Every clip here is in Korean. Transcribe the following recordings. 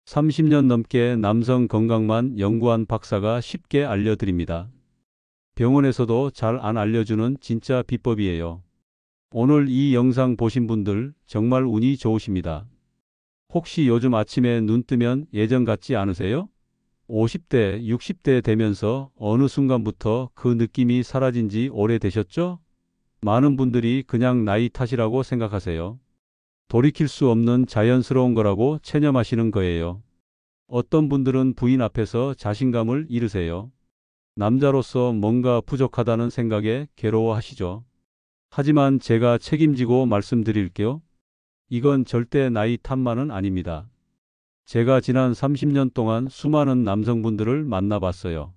30년 넘게 남성 건강만 연구한 박사가 쉽게 알려드립니다. 병원에서도 잘 안 알려주는 진짜 비법이에요. 오늘 이 영상 보신 분들 정말 운이 좋으십니다. 혹시 요즘 아침에 눈 뜨면 예전 같지 않으세요? 50대, 60대 되면서 어느 순간부터 그 느낌이 사라진 지 오래되셨죠? 많은 분들이 그냥 나이 탓이라고 생각하세요. 돌이킬 수 없는 자연스러운 거라고 체념하시는 거예요. 어떤 분들은 부인 앞에서 자신감을 잃으세요. 남자로서 뭔가 부족하다는 생각에 괴로워하시죠. 하지만 제가 책임지고 말씀드릴게요. 이건 절대 나이 탓만은 아닙니다. 제가 지난 30년 동안 수많은 남성분들을 만나봤어요.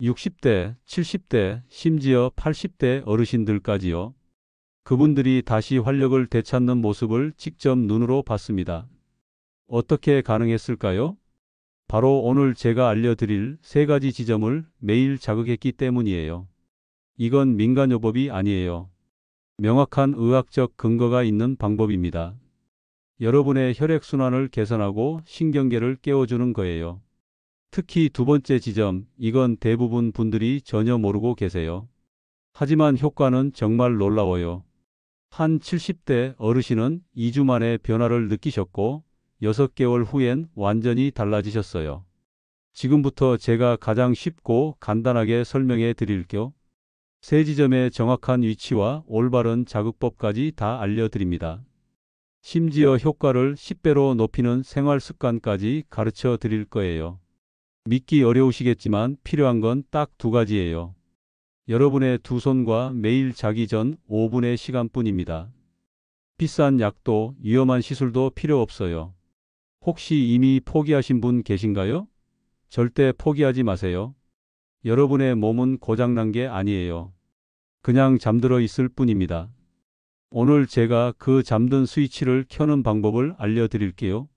60대, 70대, 심지어 80대 어르신들까지요. 그분들이 다시 활력을 되찾는 모습을 직접 눈으로 봤습니다. 어떻게 가능했을까요? 바로 오늘 제가 알려드릴 3가지 지점을 매일 자극했기 때문이에요. 이건 민간요법이 아니에요. 명확한 의학적 근거가 있는 방법입니다. 여러분의 혈액순환을 개선하고 신경계를 깨워주는 거예요. 특히 2번째 지점, 이건 대부분 분들이 전혀 모르고 계세요. 하지만 효과는 정말 놀라워요. 한 70대 어르신은 2주 만에 변화를 느끼셨고 6개월 후엔 완전히 달라지셨어요. 지금부터 제가 가장 쉽고 간단하게 설명해 드릴게요. 3지점의 정확한 위치와 올바른 자극법까지 다 알려드립니다. 심지어 효과를 10배로 높이는 생활 습관까지 가르쳐 드릴 거예요. 믿기 어려우시겠지만 필요한 건 딱 2가지예요. 여러분의 2손과 매일 자기 전 5분의 시간뿐입니다. 비싼 약도 위험한 시술도 필요 없어요. 혹시 이미 포기하신 분 계신가요? 절대 포기하지 마세요. 여러분의 몸은 고장난 게 아니에요. 그냥 잠들어 있을 뿐입니다. 오늘 제가 그 잠든 스위치를 켜는 방법을 알려드릴게요.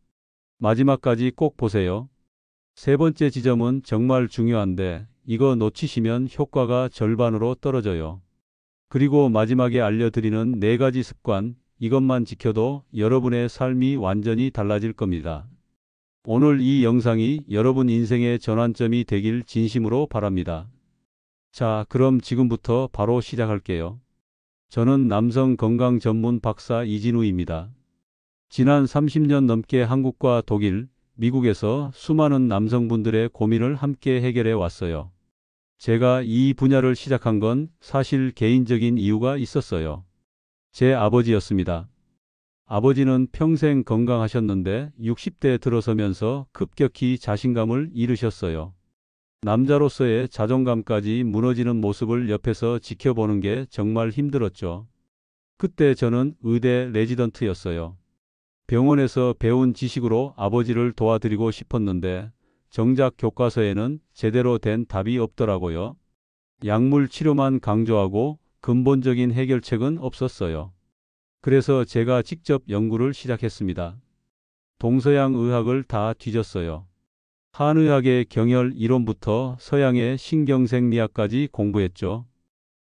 마지막까지 꼭 보세요. 3번째 지점은 정말 중요한데 이거 놓치시면 효과가 절반으로 떨어져요. 그리고 마지막에 알려드리는 4가지 습관, 이것만 지켜도 여러분의 삶이 완전히 달라질 겁니다. 오늘 이 영상이 여러분 인생의 전환점이 되길 진심으로 바랍니다. 자, 그럼 지금부터 바로 시작할게요. 저는 남성 건강 전문 박사 이진우입니다. 지난 30년 넘게 한국과 독일, 미국에서 수많은 남성분들의 고민을 함께 해결해 왔어요. 제가 이 분야를 시작한 건 사실 개인적인 이유가 있었어요. 제 아버지였습니다. 아버지는 평생 건강하셨는데 60대에 들어서면서 급격히 자신감을 잃으셨어요. 남자로서의 자존감까지 무너지는 모습을 옆에서 지켜보는 게 정말 힘들었죠. 그때 저는 의대 레지던트였어요. 병원에서 배운 지식으로 아버지를 도와드리고 싶었는데 정작 교과서에는 제대로 된 답이 없더라고요. 약물 치료만 강조하고 근본적인 해결책은 없었어요. 그래서 제가 직접 연구를 시작했습니다. 동서양 의학을 다 뒤졌어요. 한의학의 경혈 이론부터 서양의 신경생리학까지 공부했죠.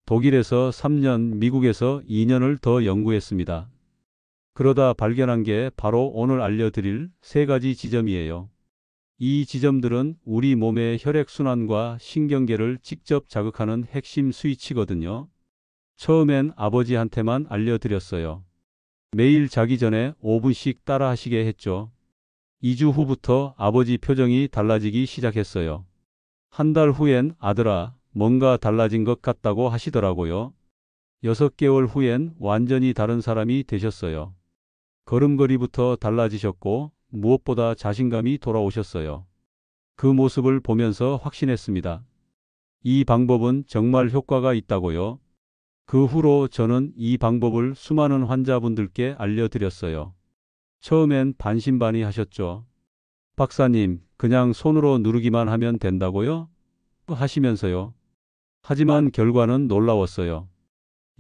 독일에서 3년, 미국에서 2년을 더 연구했습니다. 그러다 발견한 게 바로 오늘 알려드릴 3가지 지점이에요. 이 지점들은 우리 몸의 혈액순환과 신경계를 직접 자극하는 핵심 스위치거든요. 처음엔 아버지한테만 알려드렸어요. 매일 자기 전에 5분씩 따라 하시게 했죠. 2주 후부터 아버지 표정이 달라지기 시작했어요. 한 달 후엔 아들아, 뭔가 달라진 것 같다고 하시더라고요. 6개월 후엔 완전히 다른 사람이 되셨어요. 걸음걸이부터 달라지셨고 무엇보다 자신감이 돌아오셨어요. 그 모습을 보면서 확신했습니다. 이 방법은 정말 효과가 있다고요. 그 후로 저는 이 방법을 수많은 환자분들께 알려드렸어요. 처음엔 반신반의하셨죠. 박사님, 그냥 손으로 누르기만 하면 된다고요? 하시면서요. 하지만 결과는 놀라웠어요.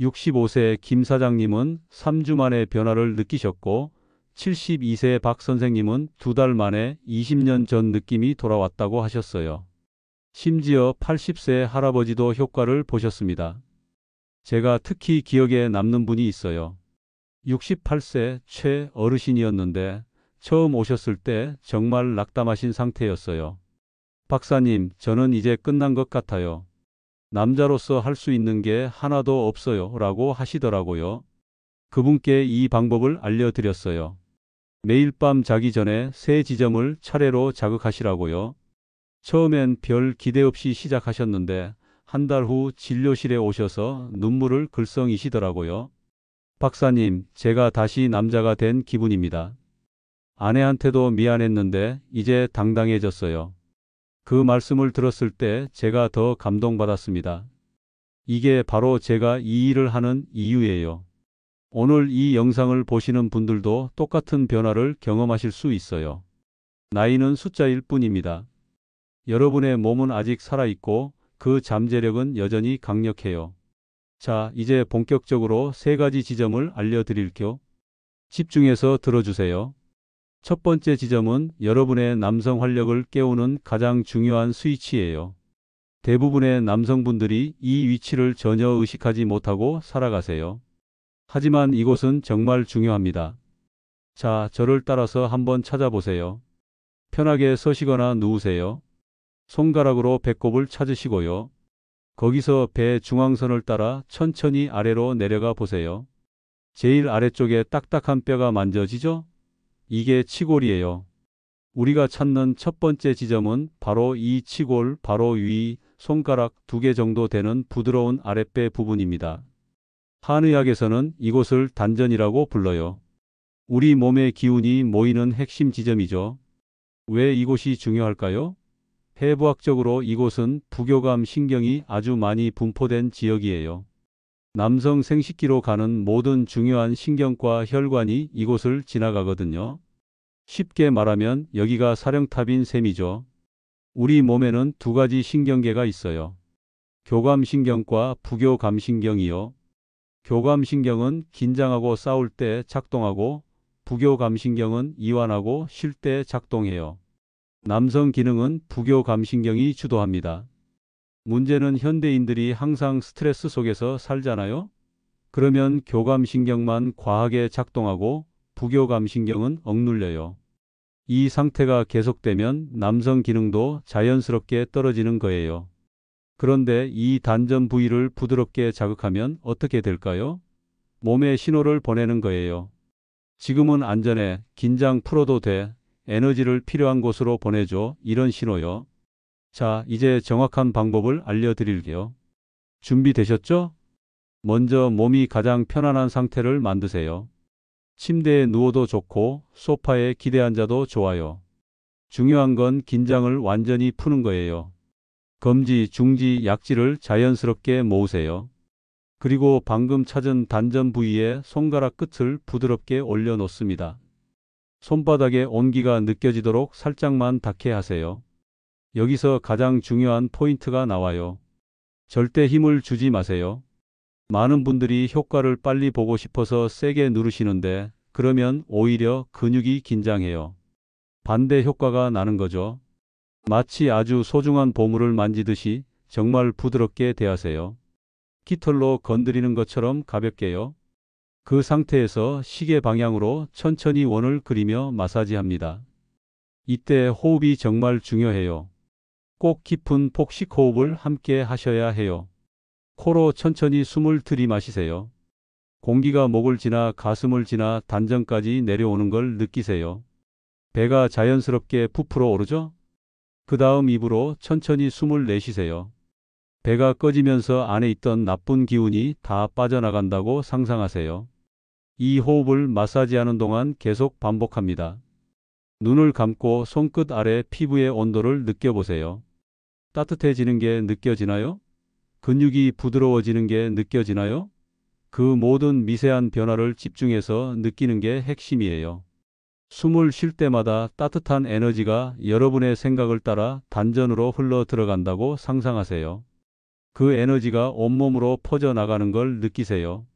65세 김 사장님은 3주 만에 변화를 느끼셨고 72세 박 선생님은 2달 만에 20년 전 느낌이 돌아왔다고 하셨어요. 심지어 80세 할아버지도 효과를 보셨습니다. 제가 특히 기억에 남는 분이 있어요. 68세 최 어르신이었는데 처음 오셨을 때 정말 낙담하신 상태였어요. 박사님, 저는 이제 끝난 것 같아요. 남자로서 할 수 있는 게 하나도 없어요. 라고 하시더라고요. 그분께 이 방법을 알려드렸어요. 매일 밤 자기 전에 세 지점을 차례로 자극하시라고요. 처음엔 별 기대 없이 시작하셨는데 한 달 후 진료실에 오셔서 눈물을 글썽이시더라고요. 박사님, 제가 다시 남자가 된 기분입니다. 아내한테도 미안했는데 이제 당당해졌어요. 그 말씀을 들었을 때 제가 더 감동받았습니다. 이게 바로 제가 이 일을 하는 이유예요. 오늘 이 영상을 보시는 분들도 똑같은 변화를 경험하실 수 있어요. 나이는 숫자일 뿐입니다. 여러분의 몸은 아직 살아있고 그 잠재력은 여전히 강력해요. 자, 이제 본격적으로 세 가지 지점을 알려드릴게요. 집중해서 들어주세요. 첫 번째 지점은 여러분의 남성 활력을 깨우는 가장 중요한 스위치예요. 대부분의 남성분들이 이 위치를 전혀 의식하지 못하고 살아가세요. 하지만 이곳은 정말 중요합니다. 자, 저를 따라서 한번 찾아보세요. 편하게 서시거나 누우세요. 손가락으로 배꼽을 찾으시고요. 거기서 배 중앙선을 따라 천천히 아래로 내려가 보세요. 제일 아래쪽에 딱딱한 뼈가 만져지죠? 이게 치골이에요. 우리가 찾는 첫 번째 지점은 바로 이 치골 바로 위 손가락 2개 정도 되는 부드러운 아랫배 부분입니다. 한의학에서는 이곳을 단전이라고 불러요. 우리 몸의 기운이 모이는 핵심 지점이죠. 왜 이곳이 중요할까요? 해부학적으로 이곳은 부교감 신경이 아주 많이 분포된 지역이에요. 남성 생식기로 가는 모든 중요한 신경과 혈관이 이곳을 지나가거든요. 쉽게 말하면 여기가 사령탑인 셈이죠. 우리 몸에는 두 가지 신경계가 있어요. 교감신경과 부교감신경이요. 교감신경은 긴장하고 싸울 때 작동하고 부교감신경은 이완하고 쉴 때 작동해요. 남성 기능은 부교감신경이 주도합니다. 문제는 현대인들이 항상 스트레스 속에서 살잖아요. 그러면 교감신경만 과하게 작동하고 부교감신경은 억눌려요. 이 상태가 계속되면 남성 기능도 자연스럽게 떨어지는 거예요. 그런데 이 단전 부위를 부드럽게 자극하면 어떻게 될까요? 몸에 신호를 보내는 거예요. 지금은 안전해. 긴장 풀어도 돼. 에너지를 필요한 곳으로 보내줘. 이런 신호요. 자, 이제 정확한 방법을 알려드릴게요. 준비되셨죠? 먼저 몸이 가장 편안한 상태를 만드세요. 침대에 누워도 좋고 소파에 기대 앉아도 좋아요. 중요한 건 긴장을 완전히 푸는 거예요. 검지, 중지, 약지를 자연스럽게 모으세요. 그리고 방금 찾은 단전 부위에 손가락 끝을 부드럽게 올려놓습니다. 손바닥에 온기가 느껴지도록 살짝만 닿게 하세요. 여기서 가장 중요한 포인트가 나와요. 절대 힘을 주지 마세요. 많은 분들이 효과를 빨리 보고 싶어서 세게 누르시는데 그러면 오히려 근육이 긴장해요. 반대 효과가 나는 거죠. 마치 아주 소중한 보물을 만지듯이 정말 부드럽게 대하세요. 깃털로 건드리는 것처럼 가볍게요. 그 상태에서 시계 방향으로 천천히 원을 그리며 마사지합니다. 이때 호흡이 정말 중요해요. 꼭 깊은 폭식 호흡을 함께 하셔야 해요. 코로 천천히 숨을 들이마시세요. 공기가 목을 지나 가슴을 지나 단전까지 내려오는 걸 느끼세요. 배가 자연스럽게 부풀어 오르죠? 그 다음 입으로 천천히 숨을 내쉬세요. 배가 꺼지면서 안에 있던 나쁜 기운이 다 빠져나간다고 상상하세요. 이 호흡을 마사지하는 동안 계속 반복합니다. 눈을 감고 손끝 아래 피부의 온도를 느껴보세요. 따뜻해지는 게 느껴지나요? 근육이 부드러워지는 게 느껴지나요? 그 모든 미세한 변화를 집중해서 느끼는 게 핵심이에요. 숨을 쉴 때마다 따뜻한 에너지가 여러분의 생각을 따라 단전으로 흘러 들어간다고 상상하세요. 그 에너지가 온몸으로 퍼져나가는 걸 느끼세요.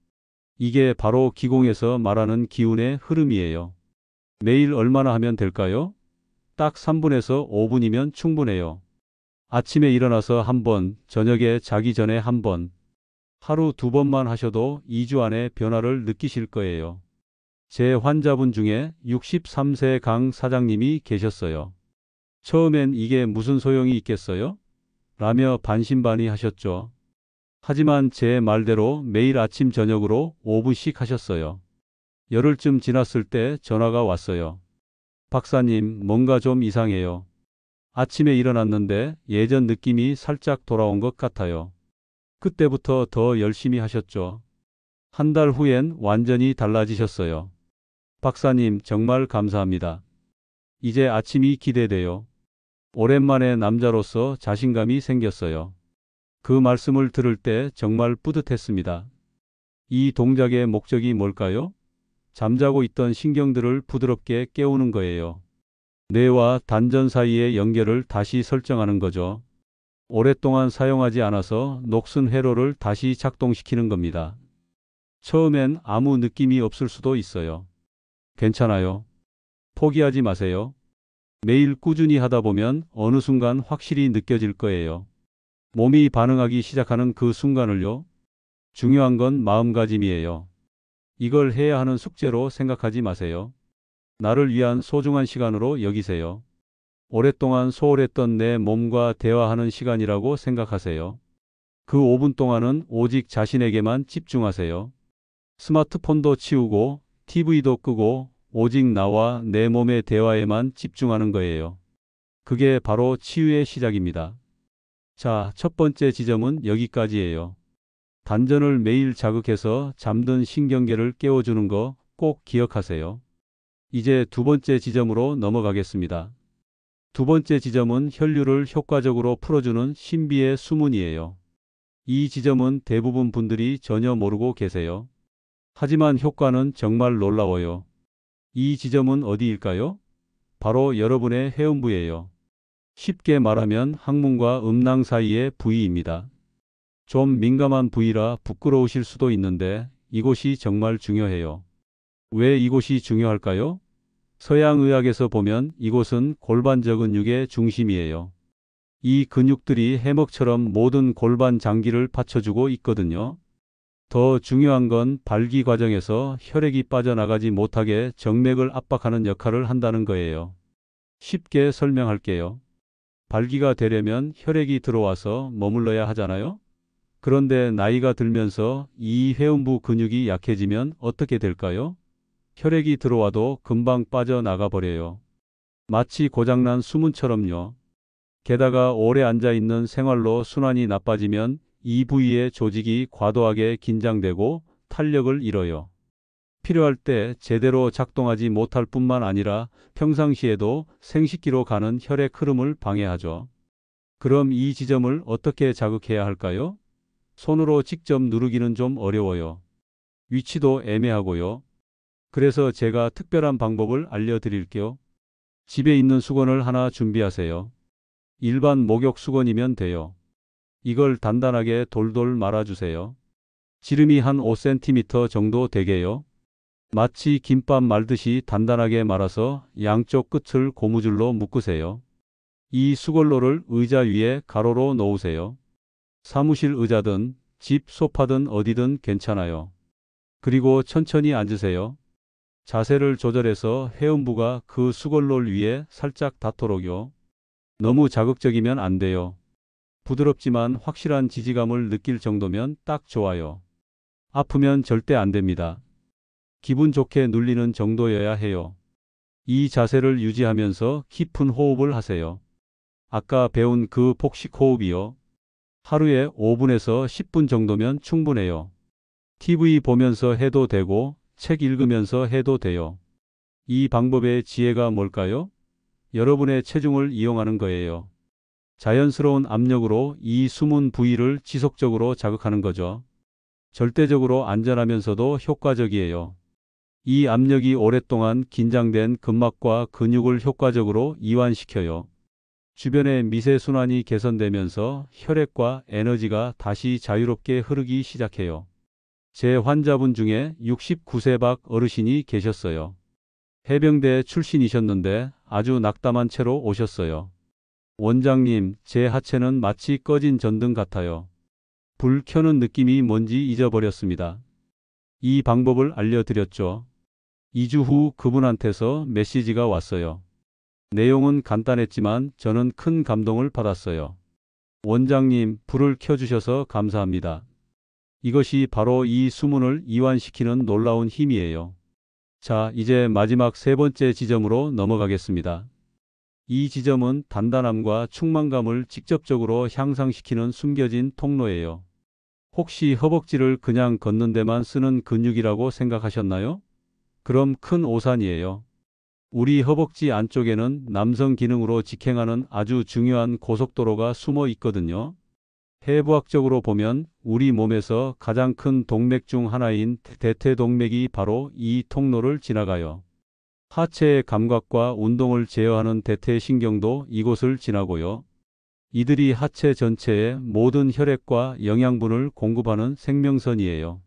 이게 바로 기공에서 말하는 기운의 흐름이에요. 매일 얼마나 하면 될까요? 딱 3분에서 5분이면 충분해요. 아침에 일어나서 한 번, 저녁에 자기 전에 한 번, 하루 2번만 하셔도 2주 안에 변화를 느끼실 거예요. 제 환자분 중에 63세 강 사장님이 계셨어요. 처음엔 이게 무슨 소용이 있겠어요? 라며 반신반의하셨죠. 하지만 제 말대로 매일 아침 저녁으로 5분씩 하셨어요. 열흘쯤 지났을 때 전화가 왔어요. 박사님, 뭔가 좀 이상해요. 아침에 일어났는데 예전 느낌이 살짝 돌아온 것 같아요. 그때부터 더 열심히 하셨죠. 한 달 후엔 완전히 달라지셨어요. 박사님, 정말 감사합니다. 이제 아침이 기대돼요. 오랜만에 남자로서 자신감이 생겼어요. 그 말씀을 들을 때 정말 뿌듯했습니다. 이 동작의 목적이 뭘까요? 잠자고 있던 신경들을 부드럽게 깨우는 거예요. 뇌와 단전 사이의 연결을 다시 설정하는 거죠. 오랫동안 사용하지 않아서 녹슨 회로를 다시 작동시키는 겁니다. 처음엔 아무 느낌이 없을 수도 있어요. 괜찮아요. 포기하지 마세요. 매일 꾸준히 하다 보면 어느 순간 확실히 느껴질 거예요. 몸이 반응하기 시작하는 그 순간을요. 중요한 건 마음가짐이에요. 이걸 해야 하는 숙제로 생각하지 마세요. 나를 위한 소중한 시간으로 여기세요. 오랫동안 소홀했던 내 몸과 대화하는 시간이라고 생각하세요. 그 5분 동안은 오직 자신에게만 집중하세요. 스마트폰도 치우고 TV도 끄고 오직 나와 내 몸의 대화에만 집중하는 거예요. 그게 바로 치유의 시작입니다. 자, 첫 번째 지점은 여기까지예요. 단전을 매일 자극해서 잠든 신경계를 깨워주는 거 꼭 기억하세요. 이제 두 번째 지점으로 넘어가겠습니다. 두 번째 지점은 혈류를 효과적으로 풀어주는 신비의 수문이에요. 이 지점은 대부분 분들이 전혀 모르고 계세요. 하지만 효과는 정말 놀라워요. 이 지점은 어디일까요? 바로 여러분의 회음부예요. 쉽게 말하면 항문과 음낭 사이의 부위입니다. 좀 민감한 부위라 부끄러우실 수도 있는데 이곳이 정말 중요해요. 왜 이곳이 중요할까요? 서양의학에서 보면 이곳은 골반적 근육의 중심이에요. 이 근육들이 해먹처럼 모든 골반 장기를 받쳐주고 있거든요. 더 중요한 건 발기 과정에서 혈액이 빠져나가지 못하게 정맥을 압박하는 역할을 한다는 거예요. 쉽게 설명할게요. 발기가 되려면 혈액이 들어와서 머물러야 하잖아요. 그런데 나이가 들면서 이 회음부 근육이 약해지면 어떻게 될까요? 혈액이 들어와도 금방 빠져나가 버려요. 마치 고장난 수문처럼요. 게다가 오래 앉아있는 생활로 순환이 나빠지면 이 부위의 조직이 과도하게 긴장되고 탄력을 잃어요. 필요할 때 제대로 작동하지 못할 뿐만 아니라 평상시에도 생식기로 가는 혈액 흐름을 방해하죠. 그럼 이 지점을 어떻게 자극해야 할까요? 손으로 직접 누르기는 좀 어려워요. 위치도 애매하고요. 그래서 제가 특별한 방법을 알려드릴게요. 집에 있는 수건을 하나 준비하세요. 일반 목욕 수건이면 돼요. 이걸 단단하게 돌돌 말아주세요. 지름이 한 5cm 정도 되게요. 마치 김밥 말듯이 단단하게 말아서 양쪽 끝을 고무줄로 묶으세요. 이 수건로를 의자 위에 가로로 놓으세요. 사무실 의자든 집 소파든 어디든 괜찮아요. 그리고 천천히 앉으세요. 자세를 조절해서 회음부가 그 수건롤 위에 살짝 닿도록요. 너무 자극적이면 안 돼요. 부드럽지만 확실한 지지감을 느낄 정도면 딱 좋아요. 아프면 절대 안 됩니다. 기분 좋게 눌리는 정도여야 해요. 이 자세를 유지하면서 깊은 호흡을 하세요. 아까 배운 그 복식 호흡이요. 하루에 5분에서 10분 정도면 충분해요. TV 보면서 해도 되고 책 읽으면서 해도 돼요. 이 방법의 지혜가 뭘까요? 여러분의 체중을 이용하는 거예요. 자연스러운 압력으로 이 숨은 부위를 지속적으로 자극하는 거죠. 절대적으로 안전하면서도 효과적이에요. 이 압력이 오랫동안 긴장된 근막과 근육을 효과적으로 이완시켜요. 주변의 미세순환이 개선되면서 혈액과 에너지가 다시 자유롭게 흐르기 시작해요. 제 환자분 중에 69세 박 어르신이 계셨어요. 해병대 출신이셨는데 아주 낙담한 채로 오셨어요. 원장님, 제 하체는 마치 꺼진 전등 같아요. 불 켜는 느낌이 뭔지 잊어버렸습니다. 이 방법을 알려드렸죠. 2주 후 그분한테서 메시지가 왔어요. 내용은 간단했지만 저는 큰 감동을 받았어요. 원장님, 불을 켜주셔서 감사합니다. 이것이 바로 이 수문을 이완시키는 놀라운 힘이에요. 자, 이제 마지막 세 번째 지점으로 넘어가겠습니다. 이 지점은 단단함과 충만감을 직접적으로 향상시키는 숨겨진 통로예요. 혹시 허벅지를 그냥 걷는 데만 쓰는 근육이라고 생각하셨나요? 그럼 큰 오산이에요. 우리 허벅지 안쪽에는 남성 기능으로 직행하는 아주 중요한 고속도로가 숨어 있거든요. 해부학적으로 보면 우리 몸에서 가장 큰 동맥 중 하나인 대퇴동맥이 바로 이 통로를 지나가요. 하체의 감각과 운동을 제어하는 대퇴신경도 이곳을 지나고요. 이들이 하체 전체의 모든 혈액과 영양분을 공급하는 생명선이에요.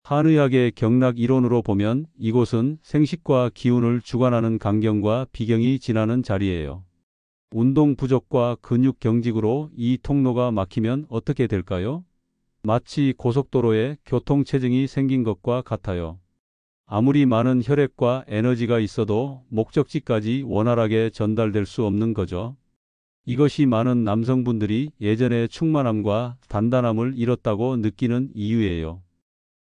한의학의 경락 이론으로 보면 이곳은 생식과 기운을 주관하는 강경과 비경이 지나는 자리예요. 운동 부족과 근육 경직으로 이 통로가 막히면 어떻게 될까요? 마치 고속도로에 교통체증이 생긴 것과 같아요. 아무리 많은 혈액과 에너지가 있어도 목적지까지 원활하게 전달될 수 없는 거죠. 이것이 많은 남성분들이 예전의 충만함과 단단함을 잃었다고 느끼는 이유예요.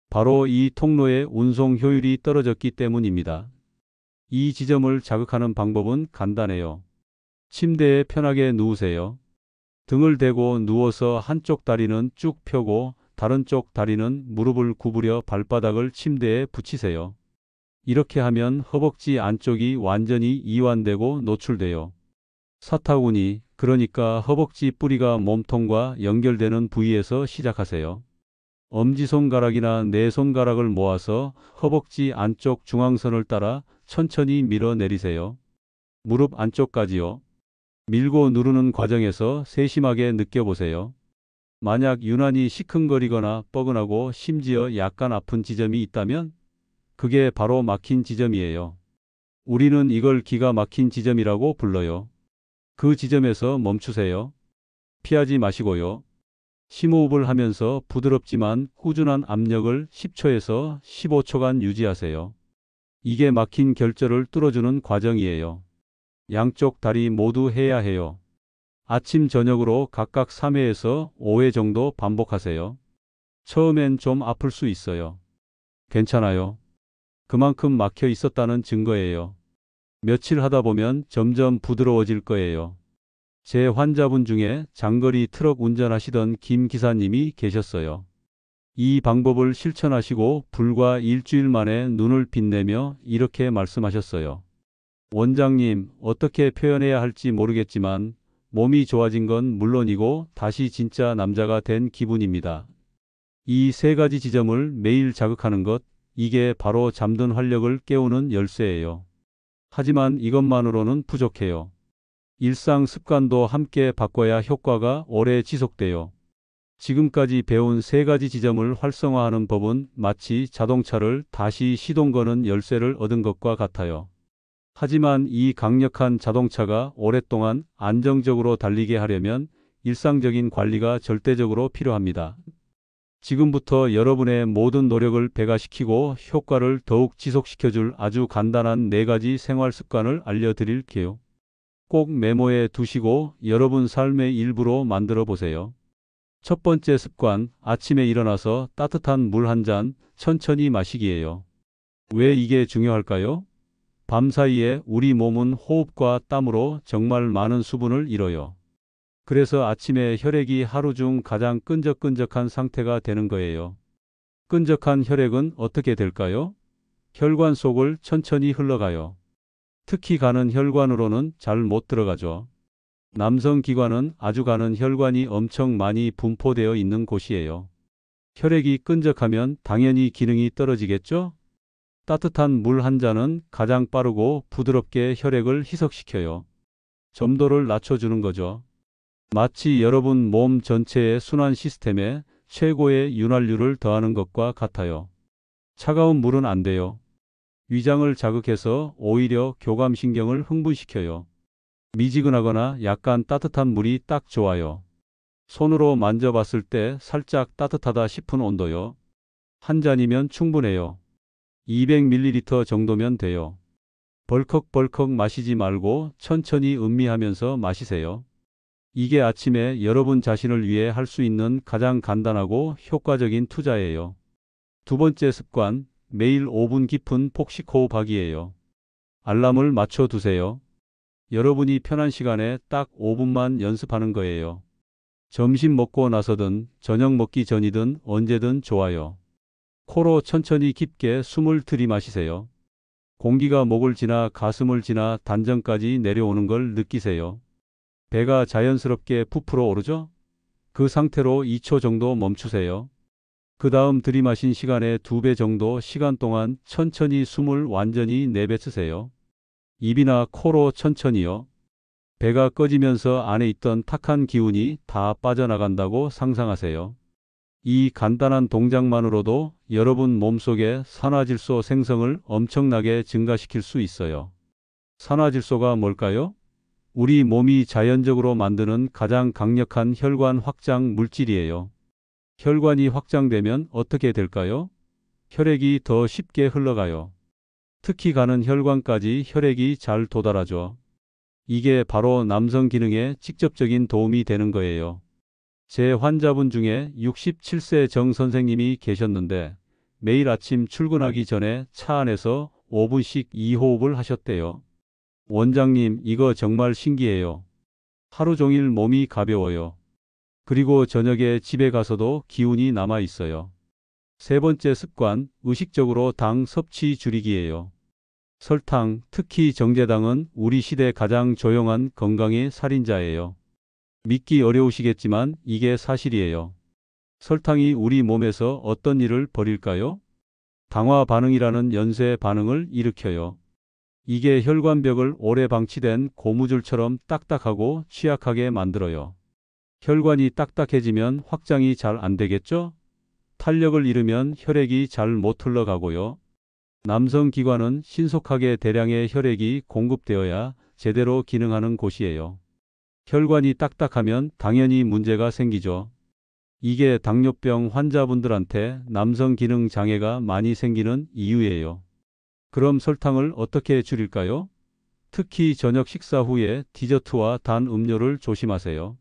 바로 이 통로의 운송 효율이 떨어졌기 때문입니다. 이 지점을 자극하는 방법은 간단해요. 침대에 편하게 누우세요. 등을 대고 누워서 한쪽 다리는 쭉 펴고 다른 쪽 다리는 무릎을 구부려 발바닥을 침대에 붙이세요. 이렇게 하면 허벅지 안쪽이 완전히 이완되고 노출돼요. 사타구니, 그러니까 허벅지 뿌리가 몸통과 연결되는 부위에서 시작하세요. 엄지손가락이나 네 손가락을 모아서 허벅지 안쪽 중앙선을 따라 천천히 밀어내리세요. 무릎 안쪽까지요. 밀고 누르는 과정에서 세심하게 느껴보세요. 만약 유난히 시큰거리거나 뻐근하고 심지어 약간 아픈 지점이 있다면 그게 바로 막힌 지점이에요. 우리는 이걸 기가 막힌 지점이라고 불러요. 그 지점에서 멈추세요. 피하지 마시고요. 심호흡을 하면서 부드럽지만 꾸준한 압력을 10초에서 15초간 유지하세요. 이게 막힌 결절을 뚫어주는 과정이에요. 양쪽 다리 모두 해야 해요. 아침, 저녁으로 각각 3회에서 5회 정도 반복하세요. 처음엔 좀 아플 수 있어요. 괜찮아요. 그만큼 막혀 있었다는 증거예요. 며칠 하다 보면 점점 부드러워질 거예요. 제 환자분 중에 장거리 트럭 운전하시던 김 기사님이 계셨어요. 이 방법을 실천하시고 불과 일주일 만에 눈을 빛내며 이렇게 말씀하셨어요. 원장님, 어떻게 표현해야 할지 모르겠지만 몸이 좋아진 건 물론이고 다시 진짜 남자가 된 기분입니다. 이 세 가지 지점을 매일 자극하는 것, 이게 바로 잠든 활력을 깨우는 열쇠예요. 하지만 이것만으로는 부족해요. 일상 습관도 함께 바꿔야 효과가 오래 지속돼요. 지금까지 배운 세 가지 지점을 활성화하는 법은 마치 자동차를 다시 시동 거는 열쇠를 얻은 것과 같아요. 하지만 이 강력한 자동차가 오랫동안 안정적으로 달리게 하려면 일상적인 관리가 절대적으로 필요합니다. 지금부터 여러분의 모든 노력을 배가시키고 효과를 더욱 지속시켜줄 아주 간단한 4가지 생활 습관을 알려드릴게요. 꼭 메모해 두시고 여러분 삶의 일부로 만들어 보세요. 첫 번째 습관, 아침에 일어나서 따뜻한 물 한 잔 천천히 마시기예요. 왜 이게 중요할까요? 밤사이에 우리 몸은 호흡과 땀으로 정말 많은 수분을 잃어요. 그래서 아침에 혈액이 하루 중 가장 끈적끈적한 상태가 되는 거예요. 끈적한 혈액은 어떻게 될까요? 혈관 속을 천천히 흘러가요. 특히 가는 혈관으로는 잘 못 들어가죠. 남성 기관은 아주 가는 혈관이 엄청 많이 분포되어 있는 곳이에요. 혈액이 끈적하면 당연히 기능이 떨어지겠죠? 따뜻한 물 한 잔은 가장 빠르고 부드럽게 혈액을 희석시켜요. 점도를 낮춰주는 거죠. 마치 여러분 몸 전체의 순환 시스템에 최고의 윤활유를 더하는 것과 같아요. 차가운 물은 안 돼요. 위장을 자극해서 오히려 교감신경을 흥분시켜요. 미지근하거나 약간 따뜻한 물이 딱 좋아요. 손으로 만져봤을 때 살짝 따뜻하다 싶은 온도요. 한 잔이면 충분해요. 200ml 정도면 돼요. 벌컥벌컥 마시지 말고 천천히 음미하면서 마시세요. 이게 아침에 여러분 자신을 위해 할 수 있는 가장 간단하고 효과적인 투자예요. 두 번째 습관, 매일 5분 깊은 폭식 호흡하기예요. 알람을 맞춰 두세요. 여러분이 편한 시간에 딱 5분만 연습하는 거예요. 점심 먹고 나서든 저녁 먹기 전이든 언제든 좋아요. 코로 천천히 깊게 숨을 들이마시세요. 공기가 목을 지나 가슴을 지나 단전까지 내려오는 걸 느끼세요. 배가 자연스럽게 부풀어 오르죠? 그 상태로 2초 정도 멈추세요. 그 다음 들이마신 시간의 2배 정도 시간 동안 천천히 숨을 완전히 내뱉으세요. 입이나 코로 천천히요. 배가 꺼지면서 안에 있던 탁한 기운이 다 빠져나간다고 상상하세요. 이 간단한 동작만으로도 여러분 몸속의 산화질소 생성을 엄청나게 증가시킬 수 있어요. 산화질소가 뭘까요? 우리 몸이 자연적으로 만드는 가장 강력한 혈관 확장 물질이에요. 혈관이 확장되면 어떻게 될까요? 혈액이 더 쉽게 흘러가요. 특히 가는 혈관까지 혈액이 잘 도달하죠. 이게 바로 남성 기능에 직접적인 도움이 되는 거예요. 제 환자분 중에 67세 정 선생님이 계셨는데 매일 아침 출근하기 전에 차 안에서 5분씩 이 호흡을 하셨대요. 원장님, 이거 정말 신기해요. 하루 종일 몸이 가벼워요. 그리고 저녁에 집에 가서도 기운이 남아 있어요. 세 번째 습관, 의식적으로 당 섭취 줄이기예요. 설탕, 특히 정제당은 우리 시대 가장 조용한 건강의 살인자예요. 믿기 어려우시겠지만 이게 사실이에요. 설탕이 우리 몸에서 어떤 일을 벌일까요? 당화 반응이라는 연쇄 반응을 일으켜요. 이게 혈관벽을 오래 방치된 고무줄처럼 딱딱하고 취약하게 만들어요. 혈관이 딱딱해지면 확장이 잘 안 되겠죠? 탄력을 잃으면 혈액이 잘 못 흘러가고요. 남성 기관은 신속하게 대량의 혈액이 공급되어야 제대로 기능하는 곳이에요. 혈관이 딱딱하면 당연히 문제가 생기죠. 이게 당뇨병 환자분들한테 남성 기능 장애가 많이 생기는 이유예요. 그럼 설탕을 어떻게 줄일까요? 특히 저녁 식사 후에 디저트와 단 음료를 조심하세요.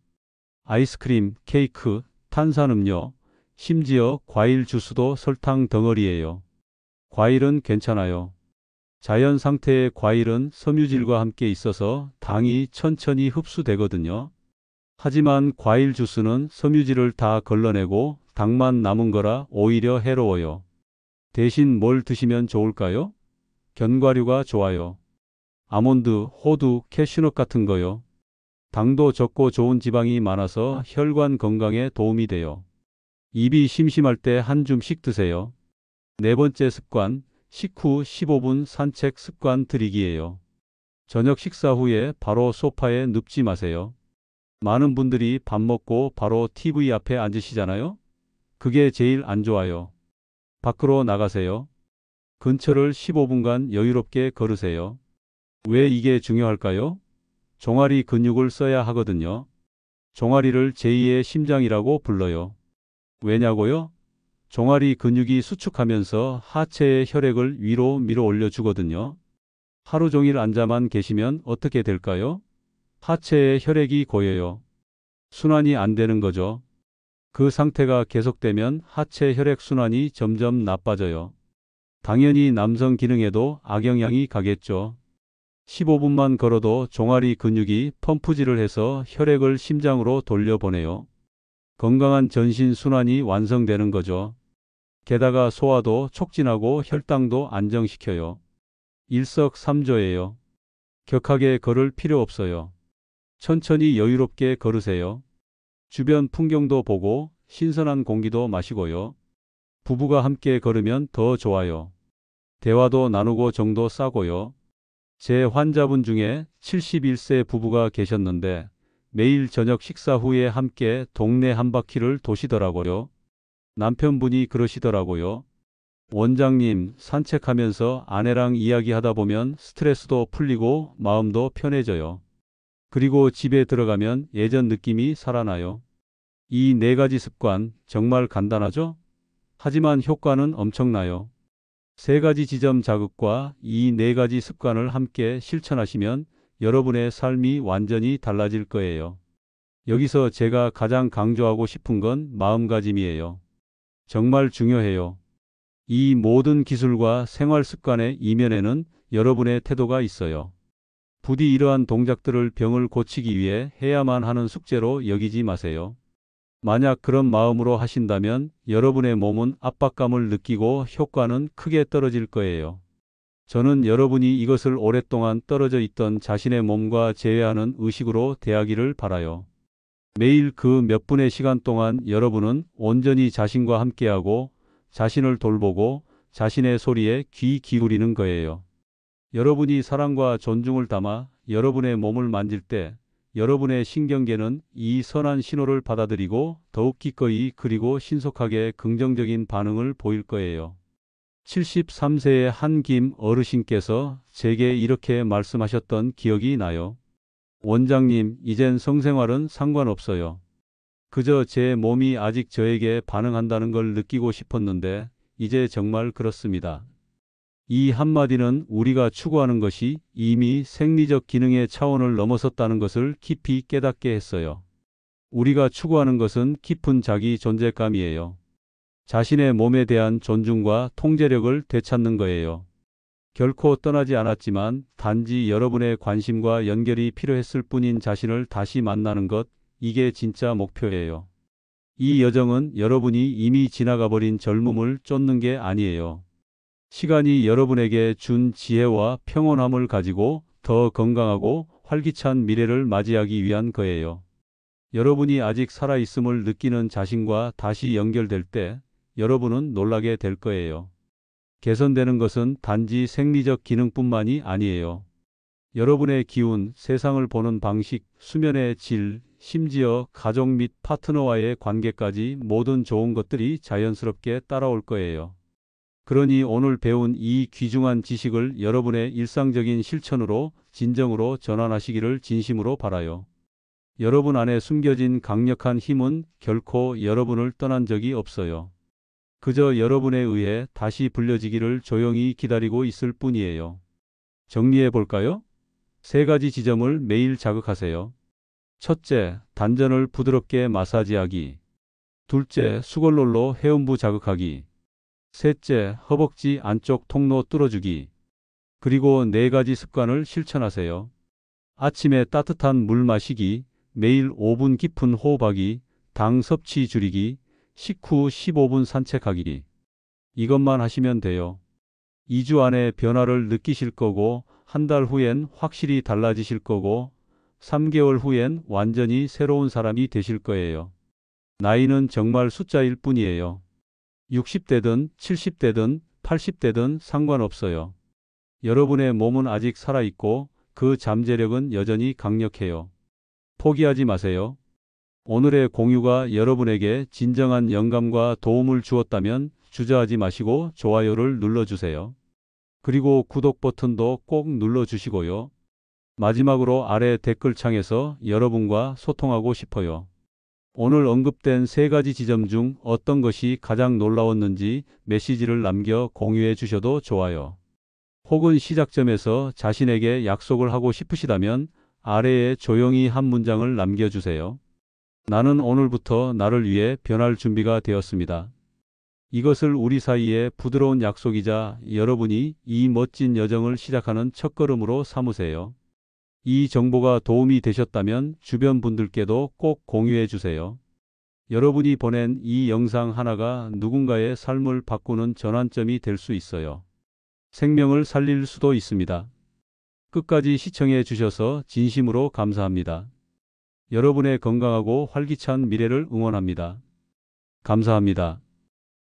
아이스크림, 케이크, 탄산음료, 심지어 과일 주스도 설탕 덩어리예요. 과일은 괜찮아요. 자연 상태의 과일은 섬유질과 함께 있어서 당이 천천히 흡수되거든요. 하지만 과일 주스는 섬유질을 다 걸러내고 당만 남은 거라 오히려 해로워요. 대신 뭘 드시면 좋을까요? 견과류가 좋아요. 아몬드, 호두, 캐슈넛 같은 거요. 당도 적고 좋은 지방이 많아서 혈관 건강에 도움이 돼요. 입이 심심할 때 한 줌씩 드세요. 네 번째 습관, 식후 15분 산책 습관 들이기예요. 저녁 식사 후에 바로 소파에 눕지 마세요. 많은 분들이 밥 먹고 바로 TV 앞에 앉으시잖아요. 그게 제일 안 좋아요. 밖으로 나가세요. 근처를 15분간 여유롭게 걸으세요. 왜 이게 중요할까요? 종아리 근육을 써야 하거든요. 종아리를 제2의 심장이라고 불러요. 왜냐고요? 종아리 근육이 수축하면서 하체의 혈액을 위로 밀어 올려주거든요. 하루 종일 앉아만 계시면 어떻게 될까요? 하체에 혈액이 고여요. 순환이 안 되는 거죠. 그 상태가 계속되면 하체 혈액 순환이 점점 나빠져요. 당연히 남성 기능에도 악영향이 가겠죠. 15분만 걸어도 종아리 근육이 펌프질을 해서 혈액을 심장으로 돌려보내요. 건강한 전신 순환이 완성되는 거죠. 게다가 소화도 촉진하고 혈당도 안정시켜요. 일석삼조예요. 격하게 걸을 필요 없어요. 천천히 여유롭게 걸으세요. 주변 풍경도 보고 신선한 공기도 마시고요. 부부가 함께 걸으면 더 좋아요. 대화도 나누고 정도 싸고요. 제 환자분 중에 71세 부부가 계셨는데 매일 저녁 식사 후에 함께 동네 한 바퀴를 도시더라고요. 남편분이 그러시더라고요. 원장님, 산책하면서 아내랑 이야기하다 보면 스트레스도 풀리고 마음도 편해져요. 그리고 집에 들어가면 예전 느낌이 살아나요. 이 네 가지 습관 정말 간단하죠? 하지만 효과는 엄청나요. 3가지 지점 자극과 이 4가지 습관을 함께 실천하시면 여러분의 삶이 완전히 달라질 거예요. 여기서 제가 가장 강조하고 싶은 건 마음가짐이에요. 정말 중요해요. 이 모든 기술과 생활 습관의 이면에는 여러분의 태도가 있어요. 부디 이러한 동작들을 병을 고치기 위해 해야만 하는 숙제로 여기지 마세요. 만약 그런 마음으로 하신다면 여러분의 몸은 압박감을 느끼고 효과는 크게 떨어질 거예요. 저는 여러분이 이것을 오랫동안 떨어져 있던 자신의 몸과 제외하는 의식으로 대하기를 바라요. 매일 그 몇 분의 시간 동안 여러분은 온전히 자신과 함께하고 자신을 돌보고 자신의 소리에 귀 기울이는 거예요. 여러분이 사랑과 존중을 담아 여러분의 몸을 만질 때 여러분의 신경계는 이 선한 신호를 받아들이고 더욱 기꺼이 그리고 신속하게 긍정적인 반응을 보일 거예요. 73세의 한 김 어르신께서 제게 이렇게 말씀하셨던 기억이 나요. 원장님, 이젠 성생활은 상관없어요. 그저 제 몸이 아직 저에게 반응한다는 걸 느끼고 싶었는데 이제 정말 그렇습니다. 이 한마디는 우리가 추구하는 것이 이미 생리적 기능의 차원을 넘어섰다는 것을 깊이 깨닫게 했어요. 우리가 추구하는 것은 깊은 자기 존재감이에요. 자신의 몸에 대한 존중과 통제력을 되찾는 거예요. 결코 떠나지 않았지만 단지 여러분의 관심과 연결이 필요했을 뿐인 자신을 다시 만나는 것, 이게 진짜 목표예요. 이 여정은 여러분이 이미 지나가 버린 젊음을 쫓는 게 아니에요. 시간이 여러분에게 준 지혜와 평온함을 가지고 더 건강하고 활기찬 미래를 맞이하기 위한 거예요. 여러분이 아직 살아있음을 느끼는 자신과 다시 연결될 때 여러분은 놀라게 될 거예요. 개선되는 것은 단지 생리적 기능뿐만이 아니에요. 여러분의 기운, 세상을 보는 방식, 수면의 질, 심지어 가족 및 파트너와의 관계까지 모든 좋은 것들이 자연스럽게 따라올 거예요. 그러니 오늘 배운 이 귀중한 지식을 여러분의 일상적인 실천으로 진정으로 전환하시기를 진심으로 바라요. 여러분 안에 숨겨진 강력한 힘은 결코 여러분을 떠난 적이 없어요. 그저 여러분에 의해 다시 불려지기를 조용히 기다리고 있을 뿐이에요. 정리해 볼까요? 3가지 지점을 매일 자극하세요. 첫째, 단전을 부드럽게 마사지하기. 둘째, 수골롤로 회음부 자극하기. 셋째, 허벅지 안쪽 통로 뚫어주기. 그리고 4가지 습관을 실천하세요. 아침에 따뜻한 물 마시기, 매일 5분 깊은 호흡하기, 당 섭취 줄이기, 식후 15분 산책하기. 이것만 하시면 돼요. 2주 안에 변화를 느끼실 거고, 한 달 후엔 확실히 달라지실 거고, 3개월 후엔 완전히 새로운 사람이 되실 거예요. 나이는 정말 숫자일 뿐이에요. 60대든 70대든 80대든 상관없어요. 여러분의 몸은 아직 살아있고 그 잠재력은 여전히 강력해요. 포기하지 마세요. 오늘의 공유가 여러분에게 진정한 영감과 도움을 주었다면 주저하지 마시고 좋아요를 눌러주세요. 그리고 구독 버튼도 꼭 눌러주시고요. 마지막으로 아래 댓글창에서 여러분과 소통하고 싶어요. 오늘 언급된 3가지 지점 중 어떤 것이 가장 놀라웠는지 메시지를 남겨 공유해 주셔도 좋아요. 혹은 시작점에서 자신에게 약속을 하고 싶으시다면 아래에 조용히 한 문장을 남겨주세요. 나는 오늘부터 나를 위해 변할 준비가 되었습니다. 이것을 우리 사이의 부드러운 약속이자 여러분이 이 멋진 여정을 시작하는 첫걸음으로 삼으세요. 이 정보가 도움이 되셨다면 주변 분들께도 꼭 공유해 주세요. 여러분이 보낸 이 영상 하나가 누군가의 삶을 바꾸는 전환점이 될 수 있어요. 생명을 살릴 수도 있습니다. 끝까지 시청해 주셔서 진심으로 감사합니다. 여러분의 건강하고 활기찬 미래를 응원합니다. 감사합니다.